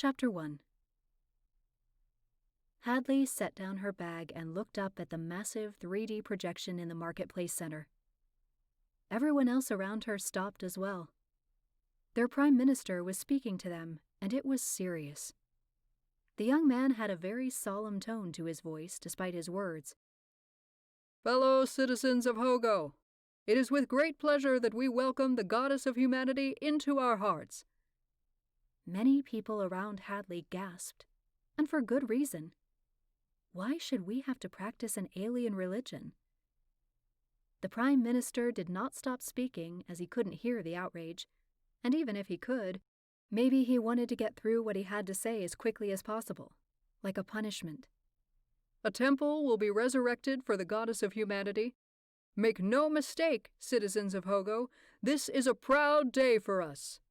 Chapter 1. Hadley set down her bag and looked up at the massive 3D projection in the marketplace center. Everyone else around her stopped as well. Their prime minister was speaking to them, and it was serious. The young man had a very solemn tone to his voice despite his words. Fellow citizens of Hogo, it is with great pleasure that we welcome the goddess of humanity into our hearts. Many people around Hadley gasped, and for good reason. Why should we have to practice an alien religion? The Prime Minister did not stop speaking as he couldn't hear the outrage, and even if he could, maybe he wanted to get through what he had to say as quickly as possible, like a punishment. A temple will be resurrected for the goddess of humanity. Make no mistake, citizens of Hogo, this is a proud day for us.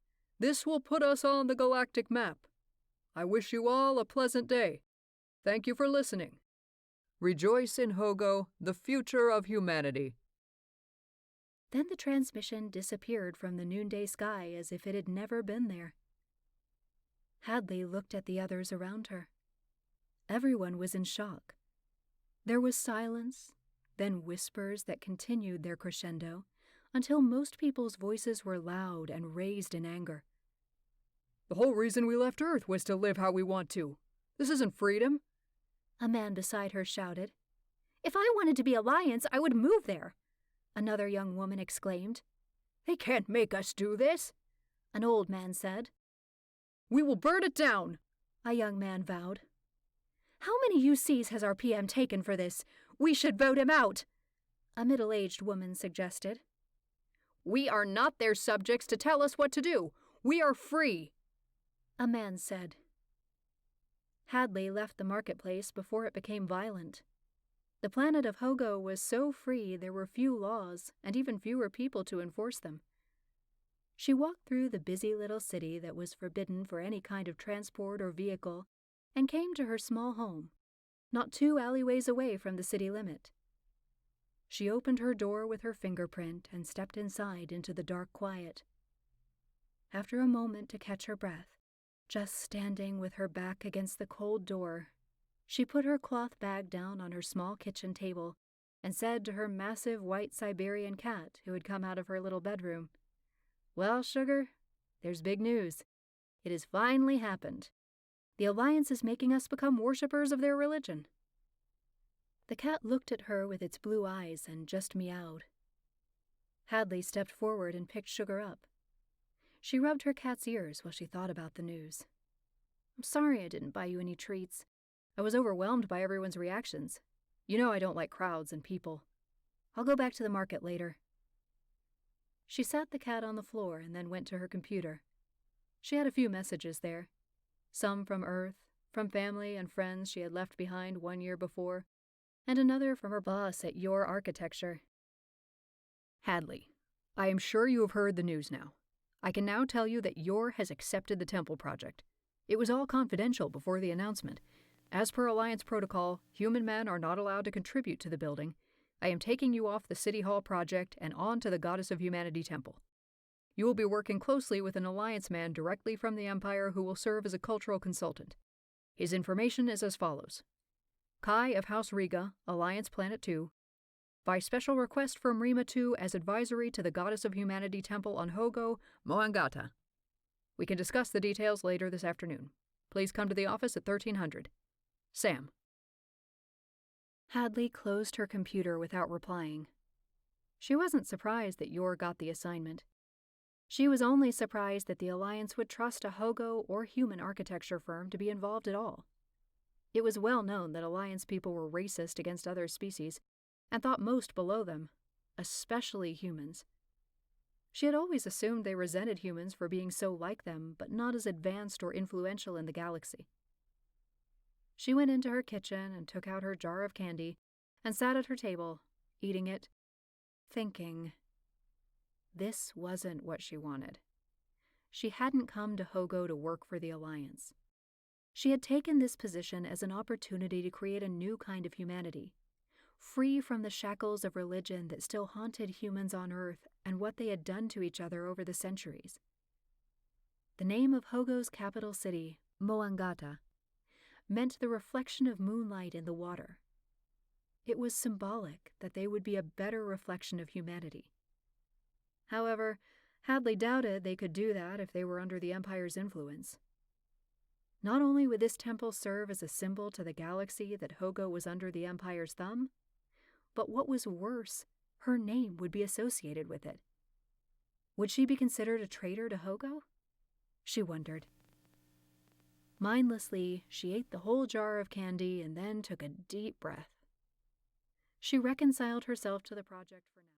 This will put us on the galactic map. I wish you all a pleasant day. Thank you for listening. Rejoice in Hogo, the future of humanity. Then the transmission disappeared from the noonday sky as if it had never been there. Hadley looked at the others around her. Everyone was in shock. There was silence, then whispers that continued their crescendo, until most people's voices were loud and raised in anger. The whole reason we left Earth was to live how we want to. This isn't freedom. A man beside her shouted. If I wanted to be Alliance, I would move there, another young woman exclaimed. They can't make us do this, an old man said. We will burn it down, a young man vowed. How many UCs has our PM taken for this? We should vote him out, a middle-aged woman suggested. We are not their subjects to tell us what to do. We are free, a man said. Hadley left the marketplace before it became violent. The planet of Hogo was so free there were few laws and even fewer people to enforce them. She walked through the busy little city that was forbidden for any kind of transport or vehicle and came to her small home, not 2 alleyways away from the city limit. She opened her door with her fingerprint and stepped inside into the dark quiet. After a moment to catch her breath, just standing with her back against the cold door, she put her cloth bag down on her small kitchen table and said to her massive white Siberian cat who had come out of her little bedroom, Well, sugar, there's big news. It has finally happened. The Alliance is making us become worshippers of their religion. The cat looked at her with its blue eyes and just meowed. Hadley stepped forward and picked Sugar up. She rubbed her cat's ears while she thought about the news. I'm sorry I didn't buy you any treats. I was overwhelmed by everyone's reactions. You know I don't like crowds and people. I'll go back to the market later. She sat the cat on the floor and then went to her computer. She had a few messages there. Some from Earth, from family and friends she had left behind 1 year before, and another from her boss at Your Architecture. Hadley, I am sure you have heard the news now. I can now tell you that Yor has accepted the temple project. It was all confidential before the announcement. As per Alliance protocol, human men are not allowed to contribute to the building. I am taking you off the City Hall project and on to the Goddess of Humanity Temple. You will be working closely with an Alliance man directly from the Empire who will serve as a cultural consultant. His information is as follows. Kai of House Rega, Alliance Planet 2, by special request from Rima 2 as advisory to the Goddess of Humanity Temple on Hogo, Moangata. We can discuss the details later this afternoon. Please come to the office at 1300. Sam. Hadley closed her computer without replying. She wasn't surprised that Yor got the assignment. She was only surprised that the Alliance would trust a Hogo or human architecture firm to be involved at all. It was well known that Alliance people were racist against other species and thought most below them, especially humans. She had always assumed they resented humans for being so like them, but not as advanced or influential in the galaxy. She went into her kitchen and took out her jar of candy and sat at her table, eating it, thinking. This wasn't what she wanted. She hadn't come to Hogo to work for the Alliance. She had taken this position as an opportunity to create a new kind of humanity, free from the shackles of religion that still haunted humans on Earth and what they had done to each other over the centuries. The name of Hogo's capital city Moangata, meant the reflection of moonlight in the water. It was symbolic that they would be a better reflection of humanity. However, Hadley doubted they could do that if they were under the Empire's influence. Not only would this temple serve as a symbol to the galaxy that Hogo was under the Empire's thumb, but what was worse, her name would be associated with it. Would she be considered a traitor to Hogo? She wondered. Mindlessly, she ate the whole jar of candy and then took a deep breath. She reconciled herself to the project for now.